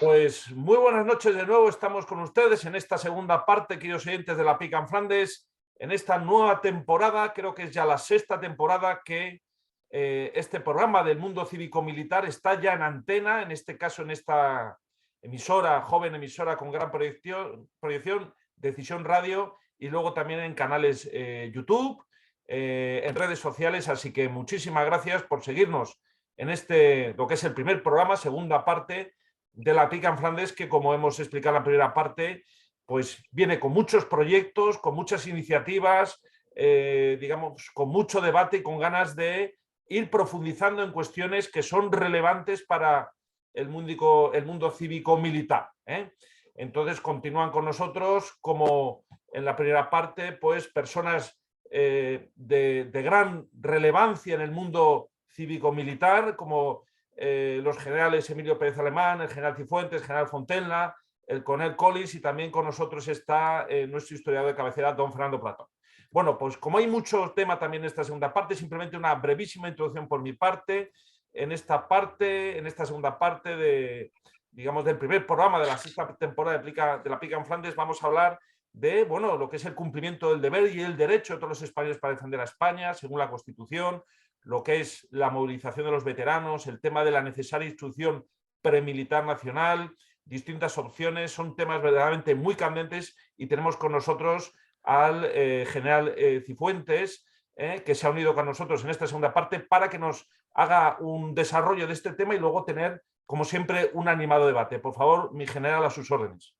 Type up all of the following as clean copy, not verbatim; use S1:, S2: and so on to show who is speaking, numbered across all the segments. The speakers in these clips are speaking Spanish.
S1: Pues muy buenas noches de nuevo, estamos con ustedes en esta segunda parte, queridos oyentes de La Pica en Flandes, en esta nueva temporada, creo que es ya la sexta temporada que este programa del mundo cívico-militar está ya en antena, en este caso en esta emisora, joven emisora con gran proyección, Decisión Radio, y luego también en canales YouTube, en redes sociales, así que muchísimas gracias por seguirnos en lo que es el primer programa, segunda parte de La Pica en Flandes, que como hemos explicado en la primera parte, pues viene con muchos proyectos, con muchas iniciativas, digamos, con mucho debate y con ganas de ir profundizando en cuestiones que son relevantes para el mundo cívico-militar. Entonces continúan con nosotros, como en la primera parte, pues personas de gran relevancia en el mundo cívico-militar, como los generales Emilio Pérez Alemán, el general Cifuentes, el general Fontenla, el coronel Collins, y también con nosotros está nuestro historiador de cabecera, don Fernando Platón. Bueno, pues como hay mucho tema también en esta segunda parte, simplemente una brevísima introducción por mi parte. En esta segunda parte digamos, del primer programa de la sexta temporada de La Pica en Flandes, vamos a hablar de, bueno, lo que es el cumplimiento del deber y el derecho de todos los españoles para defender a España, según la Constitución, lo que es la movilización de los veteranos, el tema de la necesaria instrucción premilitar nacional, distintas opciones, son temas verdaderamente muy candentes, y tenemos con nosotros al general Cifuentes, que se ha unido con nosotros en esta segunda parte para que nos haga un desarrollo de este tema y luego tener, como siempre, un animado debate. Por favor, mi general, a sus órdenes.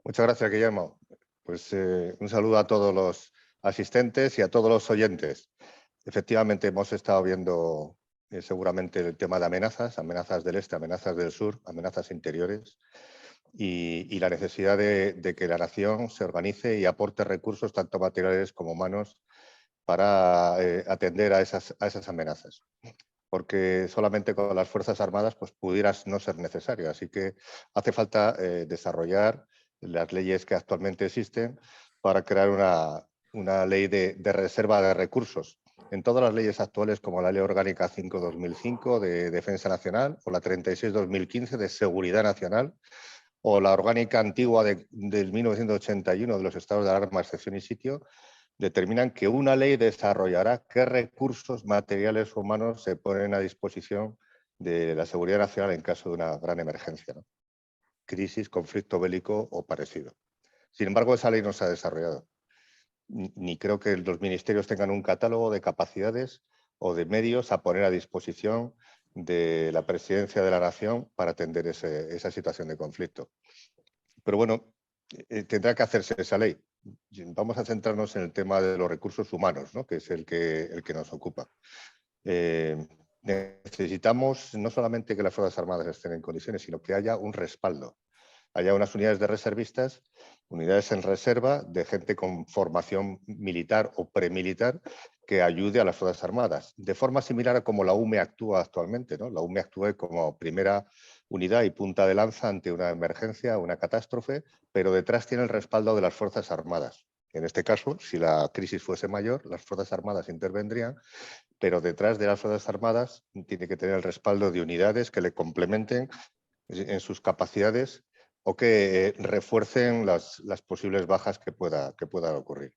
S2: Muchas gracias, Guillermo. Pues un saludo a todos los asistentes y a todos los oyentes. Efectivamente, hemos estado viendo seguramente el tema de amenazas del este, amenazas del sur, amenazas interiores, y la necesidad de que la nación se organice y aporte recursos, tanto materiales como humanos, para atender a esas amenazas. Porque solamente con las Fuerzas Armadas pues, pudieras no ser necesario. Así que hace falta desarrollar las leyes que actualmente existen para crear una ley de reserva de recursos. En todas las leyes actuales, como la Ley Orgánica 5/2005 de Defensa Nacional, o la 36/2015 de Seguridad Nacional, o la Orgánica antigua del 1981 de los estados de alarma, excepción y sitio, determinan que una ley desarrollará qué recursos materiales o humanos se ponen a disposición de la seguridad nacional en caso de una gran emergencia, ¿no? Crisis, conflicto bélico o parecido. Sin embargo, esa ley no se ha desarrollado. Ni creo que los ministerios tengan un catálogo de capacidades o de medios a poner a disposición de la presidencia de la nación para atender esa situación de conflicto. Pero bueno, tendrá que hacerse esa ley. Vamos a centrarnos en el tema de los recursos humanos, ¿no? Que es el que nos ocupa. Necesitamos no solamente que las Fuerzas Armadas estén en condiciones, sino que haya un respaldo. Haya unas unidades de reservistas, unidades en reserva de gente con formación militar o premilitar que ayude a las Fuerzas Armadas, de forma similar a como la UME actúa actualmente, ¿no? La UME actúa como primera unidad y punta de lanza ante una emergencia, una catástrofe, pero detrás tiene el respaldo de las Fuerzas Armadas. En este caso, si la crisis fuese mayor, las Fuerzas Armadas intervendrían, pero detrás de las Fuerzas Armadas tiene que tener el respaldo de unidades que le complementen en sus capacidades o que refuercen las posibles bajas que puedan ocurrir.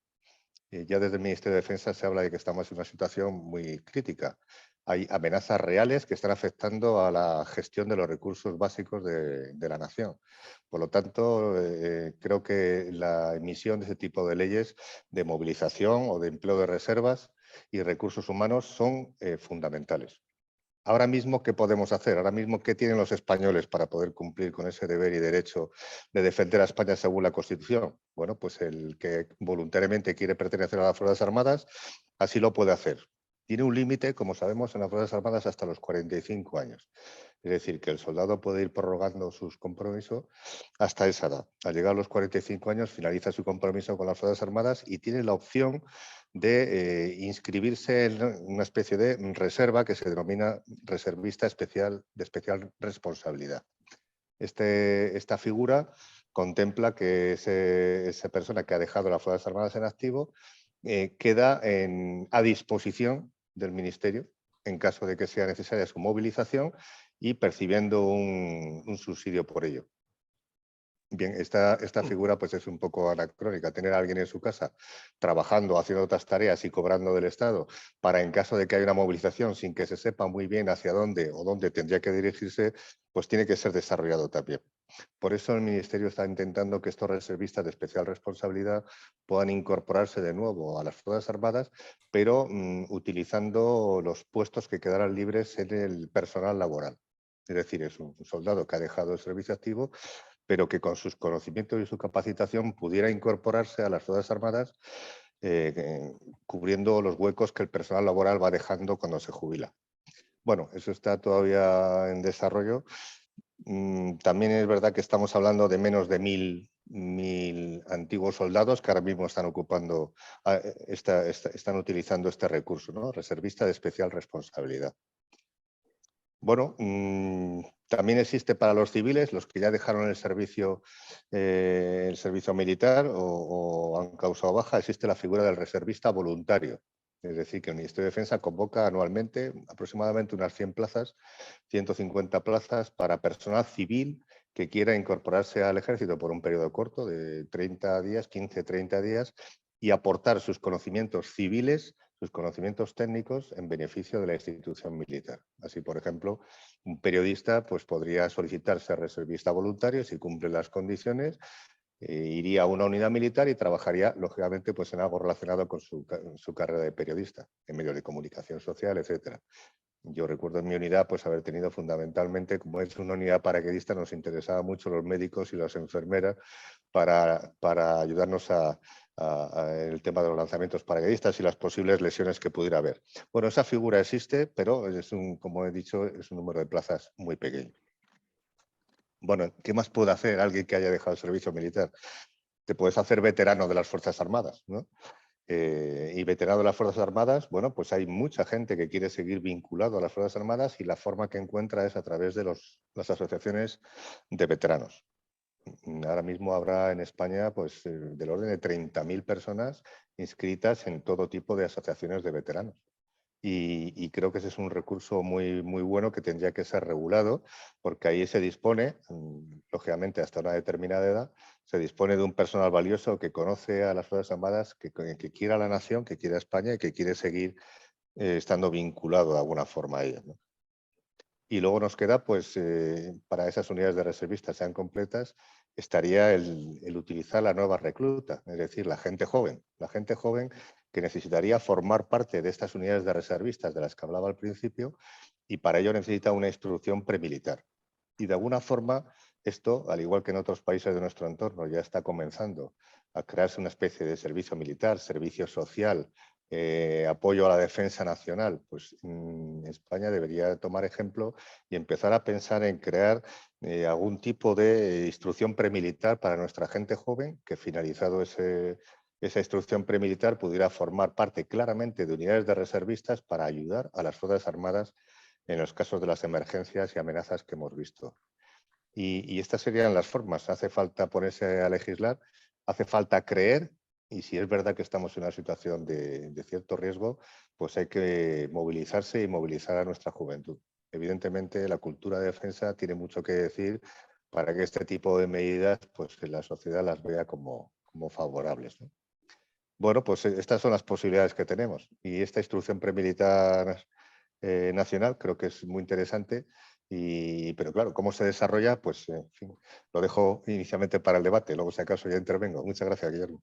S2: Ya desde el Ministerio de Defensa se habla de que estamos en una situación muy crítica. Hay amenazas reales que están afectando a la gestión de los recursos básicos de la nación. Por lo tanto, creo que la emisión de ese tipo de leyes de movilización o de empleo de reservas y recursos humanos son fundamentales. Ahora mismo, ¿qué podemos hacer? Ahora mismo, ¿qué tienen los españoles para poder cumplir con ese deber y derecho de defender a España según la Constitución? Bueno, pues el que voluntariamente quiere pertenecer a las Fuerzas Armadas, así lo puede hacer. Tiene un límite, como sabemos, en las Fuerzas Armadas hasta los 45 años. Es decir, que el soldado puede ir prorrogando sus compromisos hasta esa edad. Al llegar a los 45 años, finaliza su compromiso con las Fuerzas Armadas y tiene la opción de inscribirse en una especie de reserva que se denomina reservista de especial responsabilidad. Esta figura contempla que esa persona que ha dejado las Fuerzas Armadas en activo queda a disposición del Ministerio en caso de que sea necesaria su movilización y percibiendo un subsidio por ello. Bien, esta figura pues es un poco anacrónica. Tener a alguien en su casa trabajando, haciendo otras tareas y cobrando del Estado para, en caso de que haya una movilización sin que se sepa muy bien hacia dónde o dónde tendría que dirigirse, pues tiene que ser desarrollado también. Por eso el Ministerio está intentando que estos reservistas de especial responsabilidad puedan incorporarse de nuevo a las Fuerzas Armadas, pero utilizando los puestos que quedaran libres en el personal laboral. Es decir, es un soldado que ha dejado el servicio activo, pero que con sus conocimientos y su capacitación pudiera incorporarse a las Fuerzas Armadas, cubriendo los huecos que el personal laboral va dejando cuando se jubila. Bueno, eso está todavía en desarrollo. También es verdad que estamos hablando de menos de 1000 antiguos soldados que ahora mismo están ocupando, están utilizando este recurso, ¿no? Reservista de especial responsabilidad. Bueno, también existe para los civiles, los que ya dejaron el servicio militar o han causado baja, existe la figura del reservista voluntario. Es decir, que el Ministerio de Defensa convoca anualmente aproximadamente unas 100 plazas, 150 plazas para personal civil que quiera incorporarse al ejército por un periodo corto de 30 días, 15, 30 días y aportar sus conocimientos civiles, sus conocimientos técnicos en beneficio de la institución militar. Así, por ejemplo, un periodista pues, podría solicitar ser reservista voluntario si cumple las condiciones, iría a una unidad militar y trabajaría, lógicamente, pues, en algo relacionado con su carrera de periodista, en medios de comunicación social, etcétera. Yo recuerdo en mi unidad pues, haber tenido fundamentalmente, como es una unidad paracaidista, nos interesaba mucho los médicos y las enfermeras para ayudarnos a el tema de los lanzamientos paracaidistas y las posibles lesiones que pudiera haber. Bueno, esa figura existe, pero como he dicho, es un número de plazas muy pequeño. Bueno, ¿qué más puede hacer alguien que haya dejado el servicio militar? Te puedes hacer veterano de las Fuerzas Armadas, ¿no? Y veterano de las Fuerzas Armadas, bueno, pues hay mucha gente que quiere seguir vinculado a las Fuerzas Armadas y la forma que encuentra es a través de las asociaciones de veteranos. Ahora mismo habrá en España pues, del orden de 30.000 personas inscritas en todo tipo de asociaciones de veteranos. Y creo que ese es un recurso muy, muy bueno que tendría que ser regulado, porque ahí se dispone, lógicamente hasta una determinada edad, se dispone de un personal valioso que conoce a las Fuerzas Armadas, que quiera a la nación, que quiere a España y que quiere seguir estando vinculado de alguna forma a ella, ¿no? Y luego nos queda, pues, para esas unidades de reservistas sean completas, estaría el utilizar la nueva recluta, es decir, la gente joven que necesitaría formar parte de estas unidades de reservistas de las que hablaba al principio y para ello necesita una instrucción premilitar. Y de alguna forma esto, al igual que en otros países de nuestro entorno, ya está comenzando a crearse una especie de servicio militar, servicio social, apoyo a la defensa nacional, pues España debería tomar ejemplo y empezar a pensar en crear algún tipo de instrucción premilitar para nuestra gente joven que, finalizado esa instrucción premilitar, pudiera formar parte claramente de unidades de reservistas para ayudar a las Fuerzas Armadas en los casos de las emergencias y amenazas que hemos visto. Y estas serían las formas. Hace falta ponerse a legislar, hace falta creer, y si es verdad que estamos en una situación de cierto riesgo, pues hay que movilizarse y movilizar a nuestra juventud. Evidentemente, la cultura de defensa tiene mucho que decir para que este tipo de medidas, pues, la sociedad las vea como favorables, ¿no? Bueno, pues estas son las posibilidades que tenemos. Y esta instrucción premilitar nacional creo que es muy interesante. Pero claro, ¿cómo se desarrolla? Pues, en fin, lo dejo inicialmente para el debate, luego si acaso ya intervengo. Muchas gracias, Guillermo.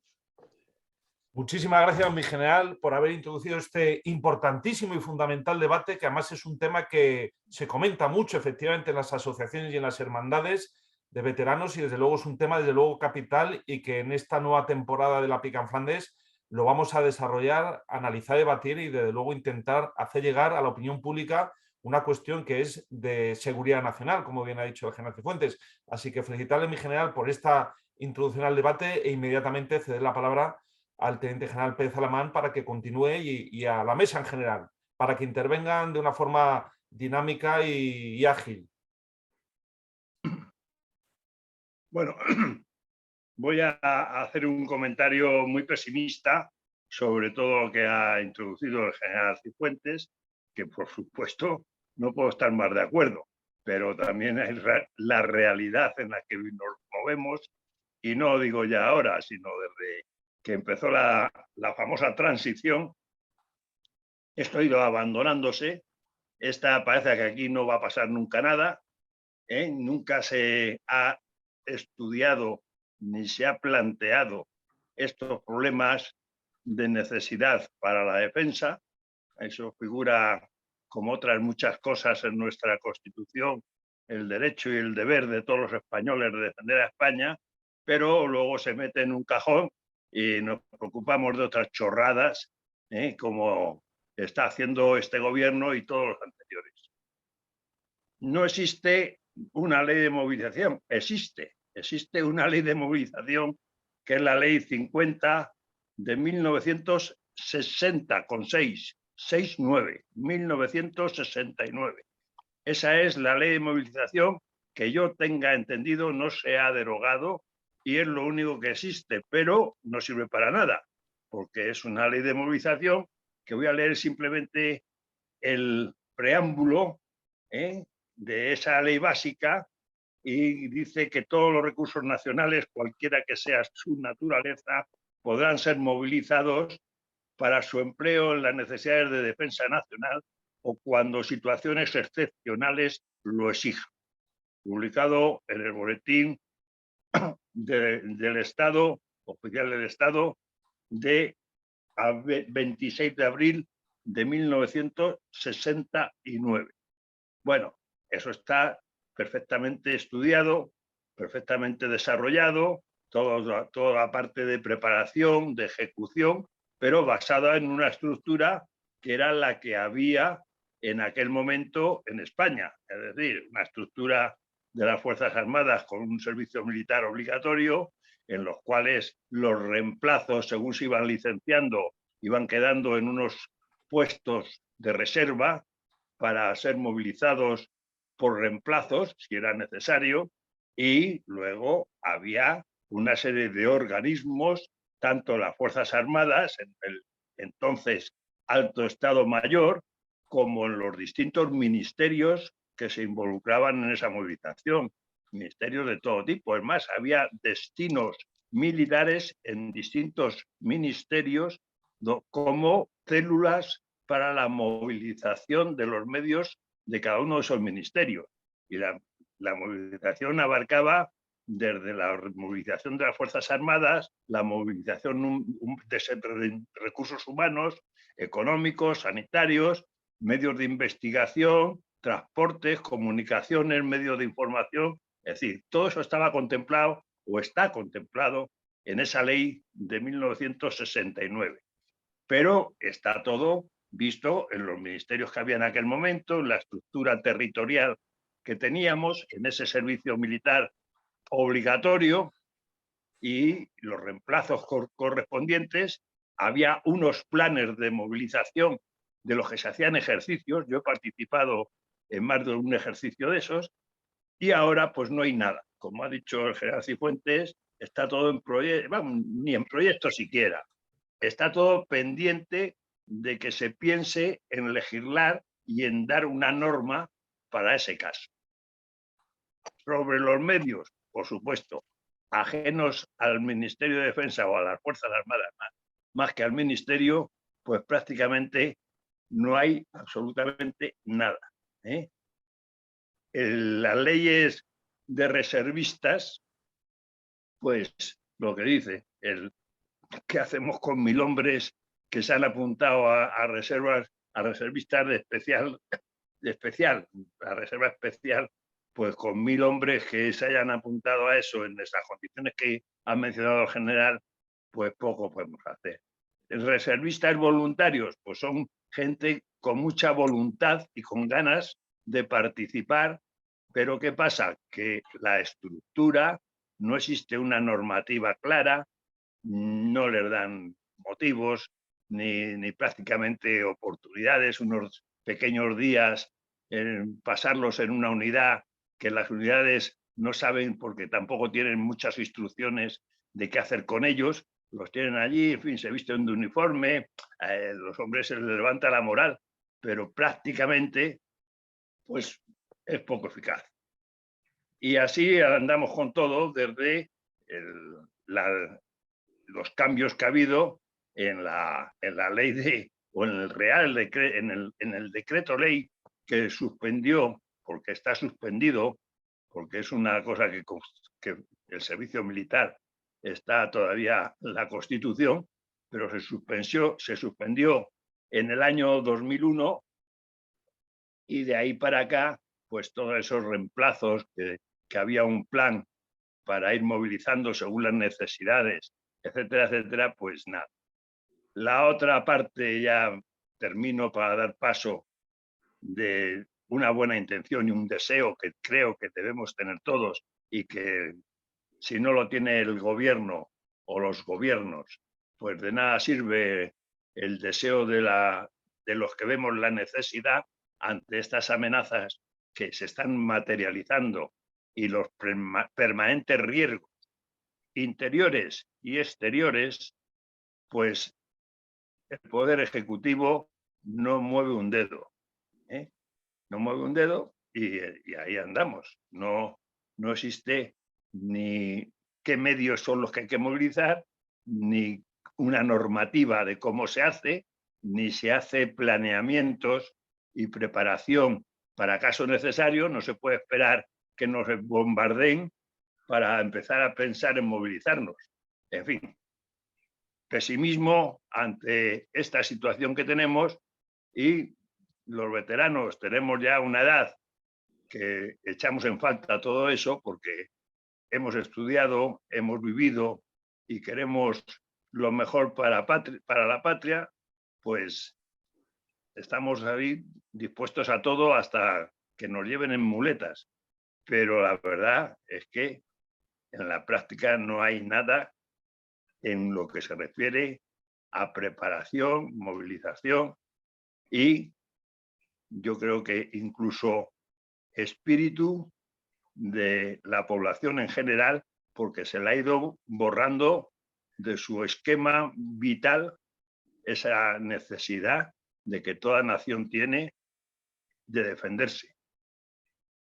S1: Muchísimas gracias, mi general, por haber introducido este importantísimo y fundamental debate, que además es un tema que se comenta mucho, efectivamente, en las asociaciones y en las hermandades de veteranos, y desde luego es un tema, desde luego, capital, y que en esta nueva temporada de la Pica en Flandes lo vamos a desarrollar, analizar, debatir y, desde luego, intentar hacer llegar a la opinión pública una cuestión que es de seguridad nacional, como bien ha dicho el general Cifuentes. Así que felicitarle, mi general, por esta introducción al debate e inmediatamente ceder la palabra al teniente general Pérez Alamán para que continúe y a la mesa en general, para que intervengan de una forma dinámica y ágil.
S3: Bueno, voy a hacer un comentario muy pesimista sobre todo lo que ha introducido el general Cifuentes, que por supuesto no puedo estar más de acuerdo, pero también es la realidad en la que nos movemos, y no digo ya ahora, sino desde que empezó la famosa transición. Esto ha ido abandonándose. Parece que aquí no va a pasar nunca nada, ¿eh? Nunca se ha estudiado ni se ha planteado estos problemas de necesidad para la defensa. Eso figura, como otras muchas cosas en nuestra Constitución, el derecho y el deber de todos los españoles de defender a España, pero luego se mete en un cajón y nos preocupamos de otras chorradas, como está haciendo este gobierno y todos los anteriores. No existe una ley de movilización, existe una ley de movilización, que es la ley 50 de 1960, con 69, 1969. Esa es la ley de movilización que yo tenga entendido, no se ha derogado y es lo único que existe, pero no sirve para nada, porque es una ley de movilización que voy a leer simplemente el preámbulo de esa ley básica, y dice que todos los recursos nacionales, cualquiera que sea su naturaleza, podrán ser movilizados para su empleo en las necesidades de defensa nacional o cuando situaciones excepcionales lo exijan. Publicado en el Boletín del Estado, oficial del Estado, de 26 de abril de 1969. Bueno, eso está perfectamente estudiado, perfectamente desarrollado, toda la parte de preparación, de ejecución, pero basada en una estructura que era la que había en aquel momento en España, es decir, una estructura de las Fuerzas Armadas con un servicio militar obligatorio, en los cuales los reemplazos, según se iban licenciando, iban quedando en unos puestos de reserva para ser movilizados por reemplazos, si era necesario, y luego había una serie de organismos, tanto las Fuerzas Armadas, en el entonces Alto Estado Mayor, como en los distintos ministerios que se involucraban en esa movilización, ministerios de todo tipo. Es más, había destinos militares en distintos ministerios como células para la movilización de los medios de cada uno de esos ministerios. Y la movilización abarcaba desde la movilización de las Fuerzas Armadas, la movilización de recursos humanos, económicos, sanitarios, medios de investigación, transportes, comunicaciones, medios de información. Es decir, todo eso estaba contemplado o está contemplado en esa ley de 1969. Pero está todo visto en los ministerios que había en aquel momento, en la estructura territorial que teníamos, en ese servicio militar obligatorio y los reemplazos correspondientes. Había unos planes de movilización de los que se hacían ejercicios. Yo he participado en más de un ejercicio de esos y ahora pues no hay nada. Como ha dicho el general Cifuentes, está todo en proyecto, ni en proyecto siquiera. Está todo pendiente de que se piense en legislar y en dar una norma para ese caso. Sobre los medios, por supuesto, ajenos al Ministerio de Defensa o a las Fuerzas Armadas más que al Ministerio, pues prácticamente no hay absolutamente nada. Las leyes de reservistas, pues lo que dice, ¿qué hacemos con 1000 hombres que se han apuntado a reservistas de especial, la reserva especial? Pues con 1000 hombres que se hayan apuntado a eso en esas condiciones que ha mencionado el general, pues poco podemos hacer. Reservistas voluntarios, pues son gente con mucha voluntad y con ganas de participar, pero ¿qué pasa? Que la estructura, no existe una normativa clara, no les dan motivos ni prácticamente oportunidades, unos pequeños días, pasarlos en una unidad que las unidades no saben porque tampoco tienen muchas instrucciones de qué hacer con ellos, los tienen allí, en fin, se visten de uniforme, los hombres se les levanta la moral, pero prácticamente pues es poco eficaz. Y así andamos con todo desde los cambios que ha habido en la ley o en el Real Decreto, en el decreto ley que suspendió, porque está suspendido, porque es una cosa que el servicio militar está todavía en la Constitución, pero se suspendió en el año 2001 y de ahí para acá, pues todos esos reemplazos que había un plan para ir movilizando según las necesidades, etcétera, etcétera, pues nada. La otra parte, ya termino para dar paso, de una buena intención y un deseo que creo que debemos tener todos y que si no lo tiene el gobierno o los gobiernos, pues de nada sirve el deseo de los que vemos la necesidad ante estas amenazas que se están materializando y los permanentes riesgos interiores y exteriores, pues el Poder Ejecutivo no mueve un dedo. No mueve un dedo y ahí andamos. No existe ni qué medios son los que hay que movilizar, ni una normativa de cómo se hace, ni se hace planeamientos y preparación para caso necesario. No se puede esperar que nos bombardeen para empezar a pensar en movilizarnos. En fin, pesimismo ante esta situación que tenemos, y los veteranos tenemos ya una edad que echamos en falta todo eso porque hemos estudiado, hemos vivido y queremos lo mejor para la patria, pues estamos ahí dispuestos a todo hasta que nos lleven en muletas. Pero la verdad es que en la práctica no hay nada en lo que se refiere a preparación, movilización y yo creo que incluso espíritu de la población en general, porque se le ha ido borrando de su esquema vital esa necesidad de que toda nación tiene de defenderse.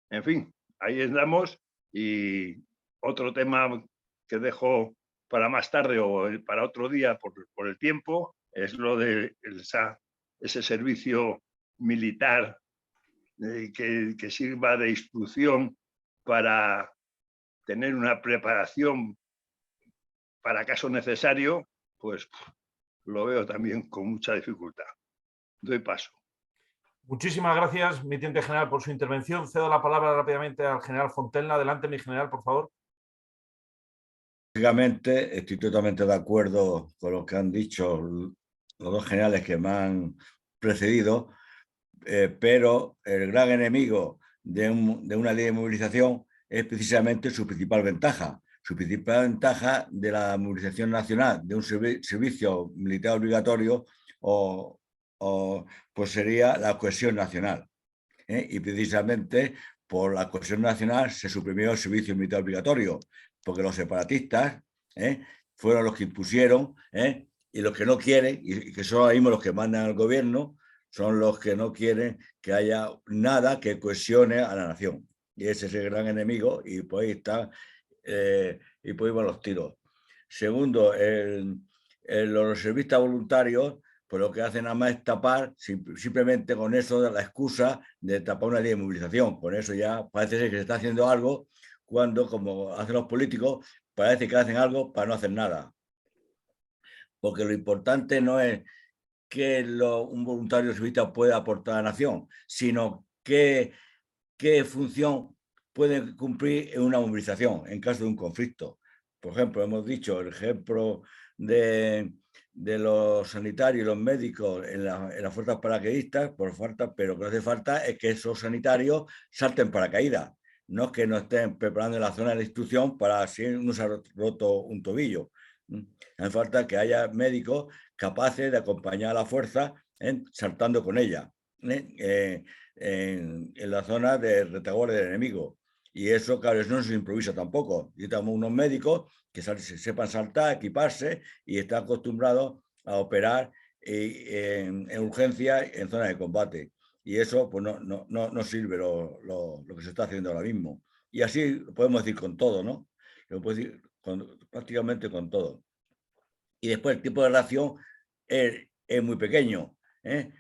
S3: En fin, ahí estamos, y otro tema que dejo para más tarde o para otro día por el tiempo es lo de ese servicio militar que sirva de instrucción para tener una preparación para caso necesario, pues lo veo también con mucha dificultad. Doy paso.
S1: Muchísimas gracias, mi teniente general, por su intervención. Cedo la palabra rápidamente al general Fontenla. Adelante, mi general, por favor.
S4: Básicamente, estoy totalmente de acuerdo con lo que han dicho los dos generales que me han precedido, pero el gran enemigo de una ley de movilización es precisamente su principal ventaja. Su principal ventaja de la movilización nacional, de un servicio militar obligatorio, pues sería la cohesión nacional. Y precisamente por la cohesión nacional se suprimió el servicio militar obligatorio, porque los separatistas fueron los que impusieron, y los que no quieren, y que son ahora mismo los que mandan al gobierno, son los que no quieren que haya nada que cohesione a la nación. Y ese es el gran enemigo, y por ahí está, y por ahí van los tiros. Segundo, los reservistas voluntarios, pues lo que hacen nada más es tapar, simplemente con eso, la excusa de tapar una ley de movilización. Con eso ya parece ser que se está haciendo algo, cuando, como hacen los políticos, parece que hacen algo para no hacer nada. Porque lo importante no es que un voluntario reservista puede aportar a la nación, sino qué función puede cumplir en una movilización en caso de un conflicto. Por ejemplo, hemos dicho el ejemplo de los sanitarios y los médicos en las fuerzas paracaidistas, pero lo que hace falta es que esos sanitarios salten paracaídas, no es que no estén preparando en la zona de la instrucción para si uno se ha roto un tobillo. Hace falta que haya médicos capaces de acompañar a la fuerza saltando con ella en la zona de retaguardia del enemigo. Y eso, claro, eso no se improvisa tampoco. Necesitamos unos médicos que sepan saltar, equiparse y están acostumbrados a operar en urgencia en zonas de combate. Y eso pues no sirve lo que se está haciendo ahora mismo. Y así lo podemos decir con todo, ¿no? Lo puedo decir prácticamente con todo. Y después el tipo de relación es muy pequeño.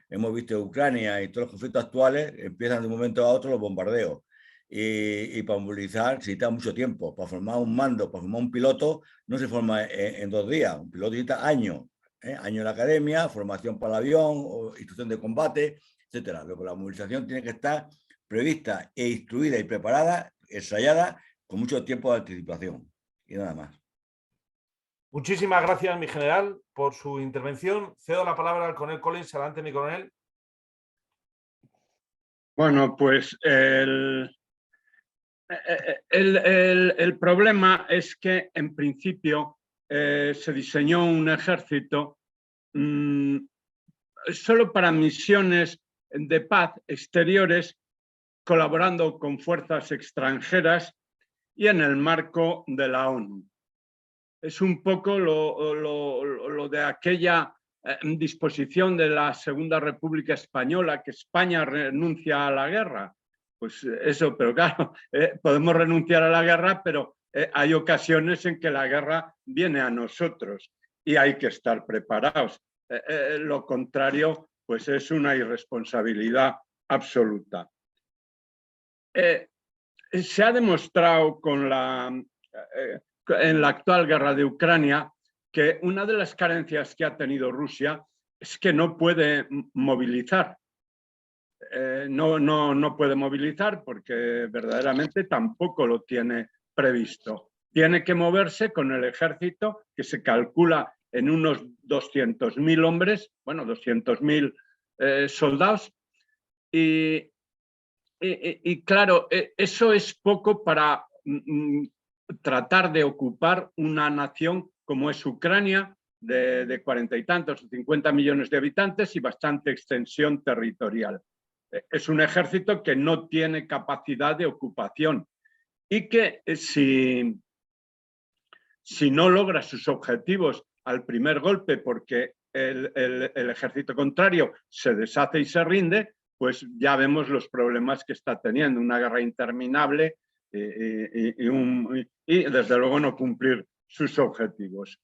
S4: Hemos visto Ucrania y todos los conflictos actuales empiezan de un momento a otro los bombardeos. Y para movilizar se necesita mucho tiempo. Para formar un mando, para formar un piloto, no se forma en 2 días. Un piloto necesita años. Años en la academia, formación para el avión, o instrucción de combate, etcétera. Luego la movilización tiene que estar prevista e instruida y preparada, ensayada, con mucho tiempo de anticipación. Y nada más.
S1: Muchísimas gracias, mi general, por su intervención. Cedo la palabra al coronel Collins. Adelante, mi coronel.
S5: Bueno, pues el problema es que, en principio, se diseñó un ejército solo para misiones de paz exteriores, colaborando con fuerzas extranjeras y en el marco de la ONU. Es un poco lo de aquella disposición de la Segunda República Española, que España renuncia a la guerra. Pues eso, pero claro, podemos renunciar a la guerra, pero hay ocasiones en que la guerra viene a nosotros y hay que estar preparados. Lo contrario, pues es una irresponsabilidad absoluta. Se ha demostrado en la actual guerra de Ucrania que una de las carencias que ha tenido Rusia es que no puede movilizar. No puede movilizar porque verdaderamente tampoco lo tiene previsto. Tiene que moverse con el ejército, que se calcula en unos 200.000 hombres, bueno, 200.000 soldados, y claro, eso es poco para tratar de ocupar una nación como es Ucrania, de 40 y tantos o 50 millones de habitantes y bastante extensión territorial. Es un ejército que no tiene capacidad de ocupación y que si no logra sus objetivos al primer golpe porque el ejército contrario se deshace y se rinde, pues ya vemos los problemas que está teniendo, una guerra interminable y desde luego no cumplir sus objetivos.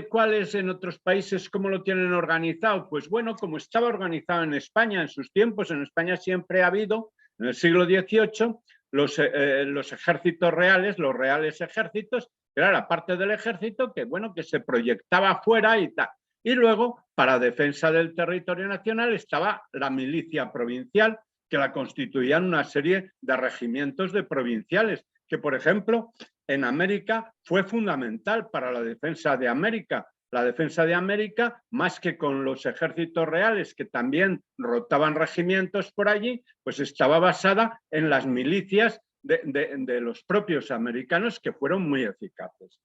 S5: ¿Cuáles en otros países, cómo lo tienen organizado? Pues bueno, como estaba organizado en España en sus tiempos, en España siempre ha habido, en el siglo XVIII, los ejércitos reales, los reales ejércitos, que era la parte del ejército que, bueno, que se proyectaba afuera y tal. Y luego, para defensa del territorio nacional, estaba la milicia provincial, que la constituían una serie de regimientos de provinciales, que, por ejemplo, en América fue fundamental para la defensa de América. La defensa de América, más que con los ejércitos reales, que también rotaban regimientos por allí, pues estaba basada en las milicias de los propios americanos, que fueron muy eficaces.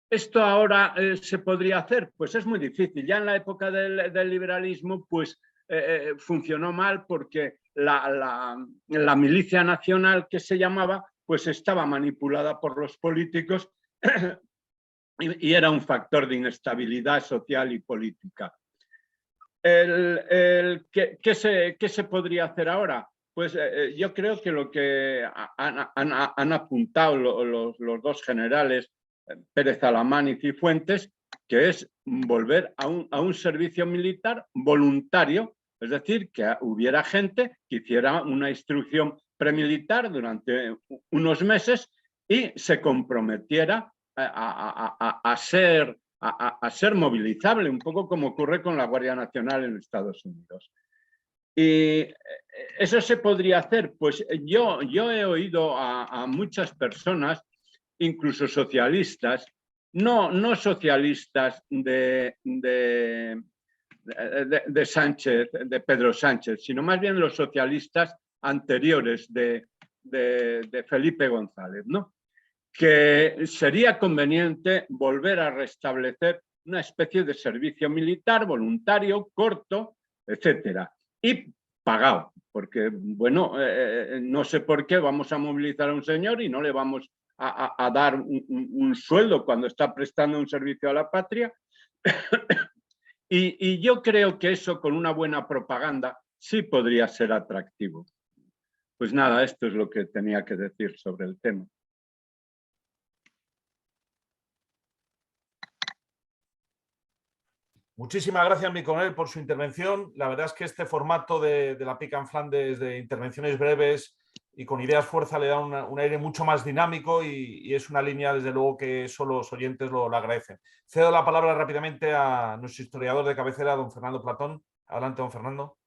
S5: ¿Esto ahora se podría hacer? Pues es muy difícil. Ya en la época del liberalismo, pues funcionó mal porque la milicia nacional, que se llamaba, pues estaba manipulada por los políticos y era un factor de inestabilidad social y política. ¿Qué se podría hacer ahora? Pues yo creo que lo que han apuntado los dos generales, Pérez Alamán y Cifuentes, que es volver a un servicio militar voluntario, es decir, que hubiera gente que hiciera una instrucción premilitar durante unos meses y se comprometiera a ser movilizable, un poco como ocurre con la Guardia Nacional en Estados Unidos. ¿Y eso se podría hacer? Pues yo he oído a muchas personas, incluso socialistas, no socialistas de Sánchez, de Pedro Sánchez, sino más bien los socialistas anteriores de Felipe González, ¿no? Que sería conveniente volver a restablecer una especie de servicio militar voluntario, corto, etcétera, y pagado, porque, bueno, no sé por qué vamos a movilizar a un señor y no le vamos a dar un sueldo cuando está prestando un servicio a la patria. Y yo creo que eso con una buena propaganda sí podría ser atractivo. Pues nada, esto es lo que tenía que decir sobre el tema.
S1: Muchísimas gracias, mi coronel, por su intervención. La verdad es que este formato de la Pica en Flandes, de intervenciones breves y con ideas fuerza, le da un aire mucho más dinámico y es una línea, desde luego, que solo los oyentes lo agradecen. Cedo la palabra rápidamente a nuestro historiador de cabecera, don Fernando Platón. Adelante, don Fernando.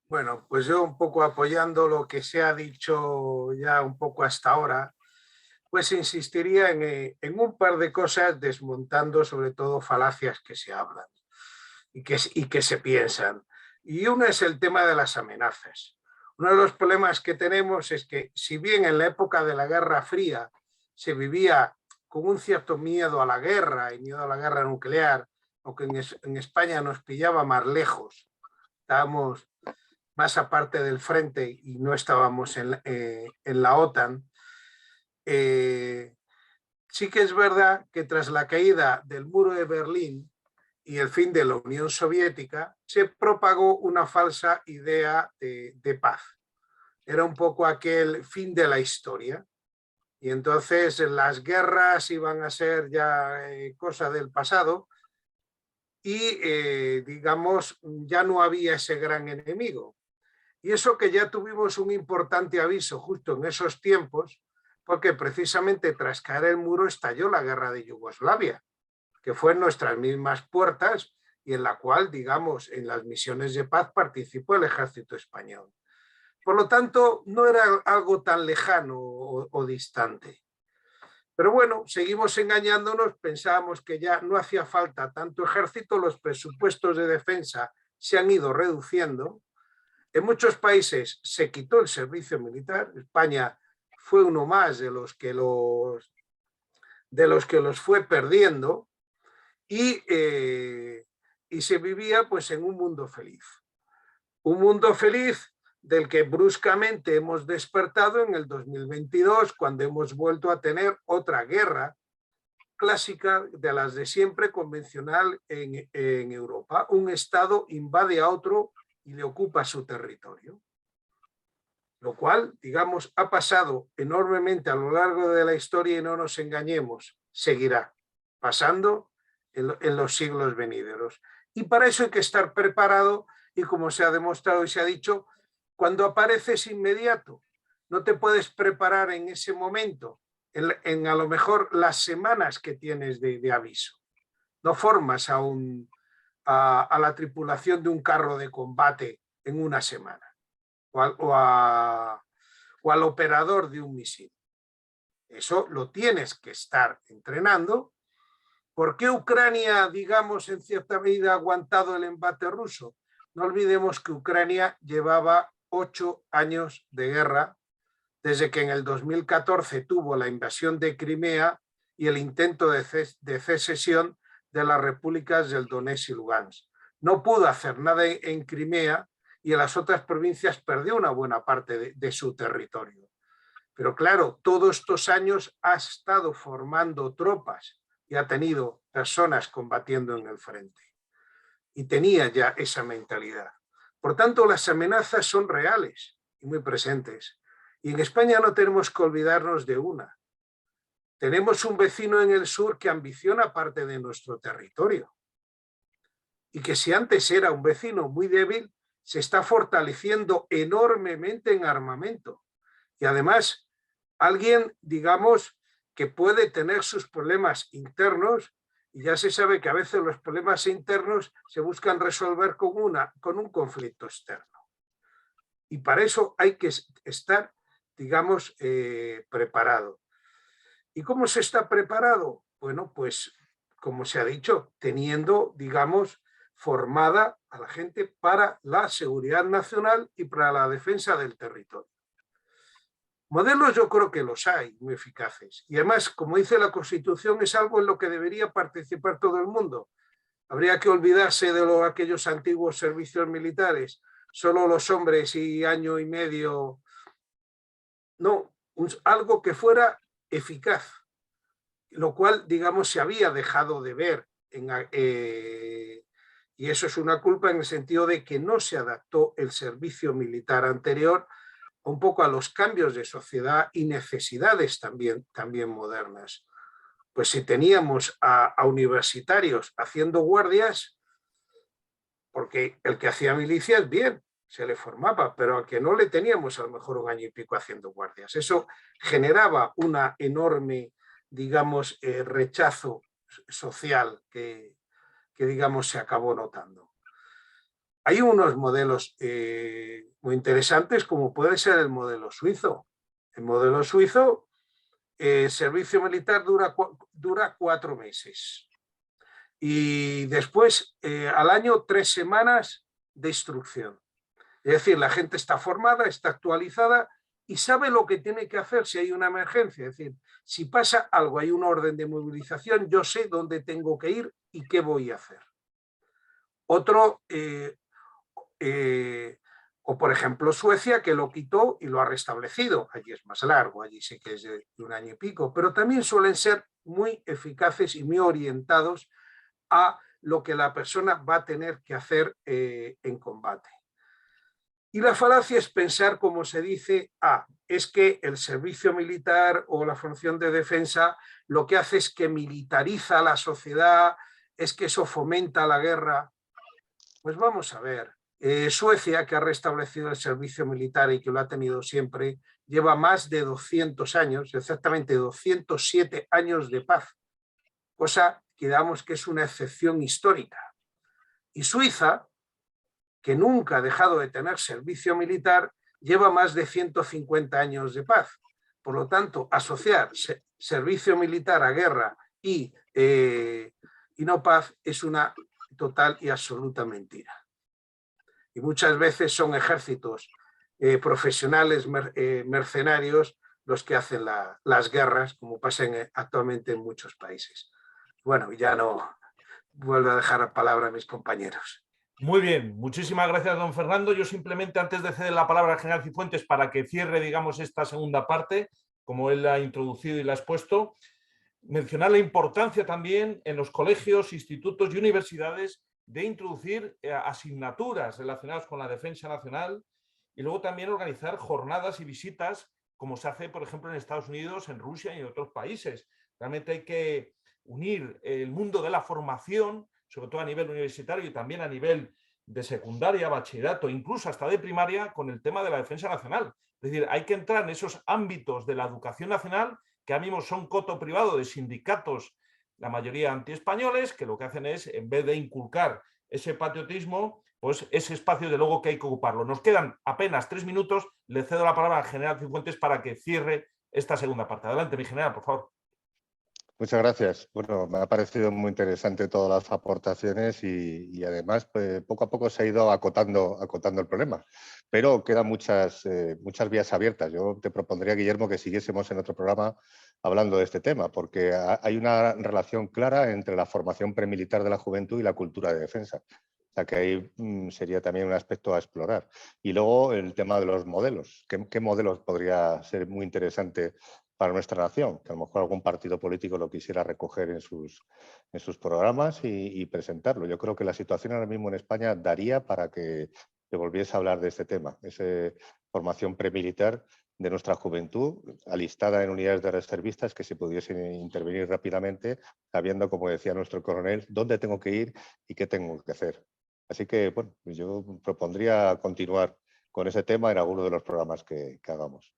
S6: Bueno, pues yo un poco apoyando lo que se ha dicho ya un poco hasta ahora, pues insistiría en un par de cosas, desmontando sobre todo falacias que se hablan y que se piensan. Y una es el tema de las amenazas. Uno de los problemas que tenemos es que, si bien en la época de la Guerra Fría se vivía con un cierto miedo a la guerra y miedo a la guerra nuclear, aunque en España nos pillaba más lejos, estábamos más aparte del frente y no estábamos en la OTAN, sí que es verdad que tras la caída del muro de Berlín y el fin de la Unión Soviética, se propagó una falsa idea de paz. Era un poco aquel fin de la historia. Y entonces las guerras iban a ser ya cosa del pasado y, digamos, ya no había ese gran enemigo. Y eso que ya tuvimos un importante aviso justo en esos tiempos, porque precisamente tras caer el muro estalló la guerra de Yugoslavia, que fue en nuestras mismas puertas y en la cual, digamos, en las misiones de paz participó el ejército español. Por lo tanto, no era algo tan lejano o distante. Pero bueno, seguimos engañándonos, pensábamos que ya no hacía falta tanto ejército, los presupuestos de defensa se han ido reduciendo. En muchos países se quitó el servicio militar. España fue uno más de los que los fue perdiendo y se vivía pues en un mundo feliz. Un mundo feliz del que bruscamente hemos despertado en el 2022, cuando hemos vuelto a tener otra guerra clásica de las de siempre, convencional en Europa. Un Estado invade a otro y le ocupa su territorio. Lo cual, digamos, ha pasado enormemente a lo largo de la historia y no nos engañemos, seguirá pasando en los siglos venideros. Y para eso hay que estar preparado y, como se ha demostrado y se ha dicho, cuando apareces inmediato, no te puedes preparar en ese momento, en a lo mejor las semanas que tienes de aviso. No formas a la tripulación de un carro de combate en una semana o al operador de un misil. Eso lo tienes que estar entrenando. ¿Por qué Ucrania, digamos, en cierta medida ha aguantado el embate ruso? No olvidemos que Ucrania llevaba 8 años de guerra, desde que en el 2014 tuvo la invasión de Crimea y el intento de secesión de las repúblicas del Donetsk y Lugansk. No pudo hacer nada en Crimea y en las otras provincias perdió una buena parte de su territorio. Pero claro, todos estos años ha estado formando tropas y ha tenido personas combatiendo en el frente. Y tenía ya esa mentalidad. Por tanto, las amenazas son reales y muy presentes. Y en España no tenemos que olvidarnos de una. Tenemos un vecino en el sur que ambiciona parte de nuestro territorio. Y que si antes era un vecino muy débil, se está fortaleciendo enormemente en armamento. Y además, alguien, digamos, que puede tener sus problemas internos, y ya se sabe que a veces los problemas internos se buscan resolver con un conflicto externo. Y para eso hay que estar, digamos, preparado. ¿Y cómo se está preparado? Bueno, pues, como se ha dicho, teniendo, digamos, formada a la gente para la seguridad nacional y para la defensa del territorio. Modelos yo creo que los hay, muy eficaces. Y además, como dice la Constitución, es algo en lo que debería participar todo el mundo. Habría que olvidarse de aquellos antiguos servicios militares, solo los hombres y año y medio. No, algo que fuera eficaz, lo cual, digamos, se había dejado de ver y eso es una culpa en el sentido de que no se adaptó el servicio militar anterior un poco a los cambios de sociedad y necesidades también modernas. Pues si teníamos a universitarios haciendo guardias, porque el que hacía milicias, bien, se le formaba, pero al que no le teníamos a lo mejor 1 año y pico haciendo guardias. Eso generaba una enorme, digamos, rechazo social que digamos, se acabó notando. Hay unos modelos muy interesantes, como puede ser el modelo suizo. El modelo suizo, el servicio militar dura 4 meses. Y después, al año, 3 semanas de instrucción. Es decir, la gente está formada, está actualizada y sabe lo que tiene que hacer si hay una emergencia. Es decir, si pasa algo, hay una orden de movilización, yo sé dónde tengo que ir y qué voy a hacer. Otro, o por ejemplo Suecia, que lo quitó y lo ha restablecido. Allí es más largo, allí sí que es de 1 año y pico, pero también suelen ser muy eficaces y muy orientados a lo que la persona va a tener que hacer en combate. Y la falacia es pensar, como se dice, es que el servicio militar o la función de defensa lo que hace es que militariza la sociedad, es que eso fomenta la guerra. Pues vamos a ver, Suecia, que ha restablecido el servicio militar y que lo ha tenido siempre, lleva más de 200 años, exactamente 207 años de paz, cosa que digamos que es una excepción histórica. Y Suiza, que nunca ha dejado de tener servicio militar, lleva más de 150 años de paz. Por lo tanto, asociar servicio militar a guerra y no paz es una total y absoluta mentira. Y muchas veces son ejércitos profesionales, mercenarios, los que hacen las guerras, como pasa actualmente en muchos países. Bueno, ya no vuelvo a dejar la palabra a mis compañeros.
S1: Muy bien, muchísimas gracias, don Fernando. Yo simplemente, antes de ceder la palabra al general Cifuentes para que cierre, digamos, esta segunda parte, como él la ha introducido y la ha expuesto, mencionar la importancia también en los colegios, institutos y universidades de introducir asignaturas relacionadas con la defensa nacional y luego también organizar jornadas y visitas, como se hace, por ejemplo, en Estados Unidos, en Rusia y en otros países. Realmente hay que unir el mundo de la formación, sobre todo a nivel universitario y también a nivel de secundaria, bachillerato, incluso hasta de primaria, con el tema de la defensa nacional. Es decir, hay que entrar en esos ámbitos de la educación nacional que ahora mismo son coto privado de sindicatos, la mayoría antiespañoles, que lo que hacen es, en vez de inculcar ese patriotismo, pues ese espacio de luego que hay que ocuparlo. Nos quedan apenas 3 minutos, le cedo la palabra al general Cifuentes para que cierre esta segunda parte. Adelante, mi general, por favor.
S2: Muchas gracias. Bueno, me ha parecido muy interesante todas las aportaciones y además pues, poco a poco se ha ido acotando el problema. Pero quedan muchas vías abiertas. Yo te propondría, Guillermo, que siguiésemos en otro programa hablando de este tema, porque hay una relación clara entre la formación premilitar de la juventud y la cultura de defensa. O sea que ahí sería también un aspecto a explorar. Y luego el tema de los modelos. ¿Qué modelos podría ser muy interesante para nuestra nación? Que a lo mejor algún partido político lo quisiera recoger en sus programas y presentarlo. Yo creo que la situación ahora mismo en España daría para que se volviese a hablar de este tema, esa formación premilitar de nuestra juventud, alistada en unidades de reservistas que se pudiesen intervenir rápidamente, sabiendo, como decía nuestro coronel, dónde tengo que ir y qué tengo que hacer. Así que, bueno, yo propondría continuar con ese tema en alguno de los programas que hagamos.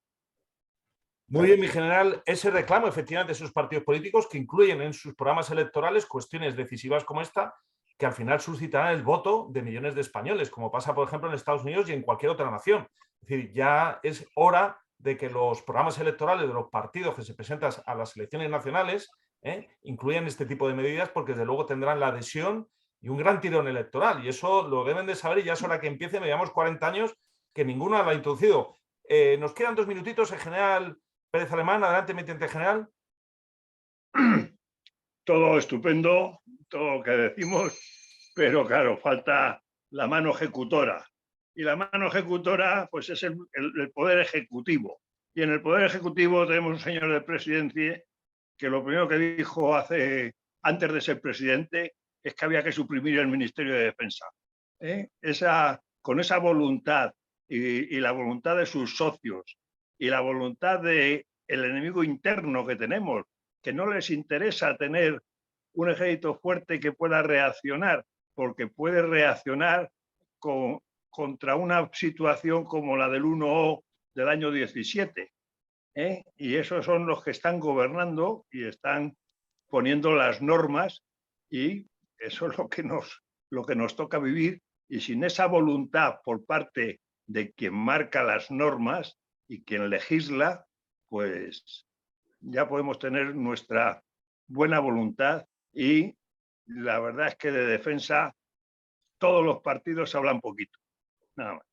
S1: Muy bien, mi general, ese reclamo efectivamente de esos partidos políticos que incluyen en sus programas electorales cuestiones decisivas como esta, que al final suscitarán el voto de millones de españoles, como pasa, por ejemplo, en Estados Unidos y en cualquier otra nación. Es decir, ya es hora de que los programas electorales de los partidos que se presentan a las elecciones nacionales incluyan este tipo de medidas, porque desde luego tendrán la adhesión y un gran tirón electoral. Y eso lo deben de saber y ya es hora que empiece. Me llevamos 40 años que ninguno lo ha introducido. Nos quedan 2 minutitos, el general Pérez Alemán, adelante, mi teniente general.
S3: Todo estupendo, todo lo que decimos, pero claro, falta la mano ejecutora. Y la mano ejecutora pues es el poder ejecutivo. Y en el Poder Ejecutivo tenemos un señor de presidencia que lo primero que dijo antes de ser presidente es que había que suprimir el Ministerio de Defensa. Con esa voluntad y la voluntad de sus socios y la voluntad del enemigo interno que tenemos, que no les interesa tener un ejército fuerte que pueda reaccionar, porque puede reaccionar contra una situación como la del 1O del año 17. Y esos son los que están gobernando y están poniendo las normas, y eso es lo que nos toca vivir. Y sin esa voluntad por parte de quien marca las normas y quien legisla, pues ya podemos tener nuestra buena voluntad, y la verdad es que de defensa todos los partidos hablan poquito, nada más.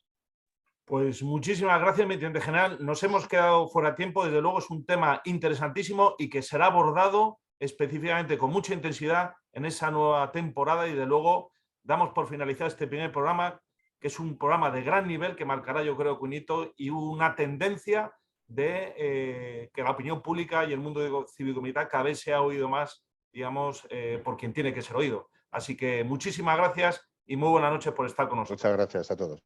S1: Pues muchísimas gracias, mi teniente general. Nos hemos quedado fuera de tiempo. Desde luego es un tema interesantísimo y que será abordado específicamente con mucha intensidad en esa nueva temporada, y de luego damos por finalizado este primer programa, que es un programa de gran nivel que marcará, yo creo, un hito y una tendencia de que la opinión pública y el mundo cívico-militar cada vez se ha oído más, digamos, por quien tiene que ser oído. Así que muchísimas gracias y muy buenas noches por estar con nosotros.
S2: Muchas gracias a todos.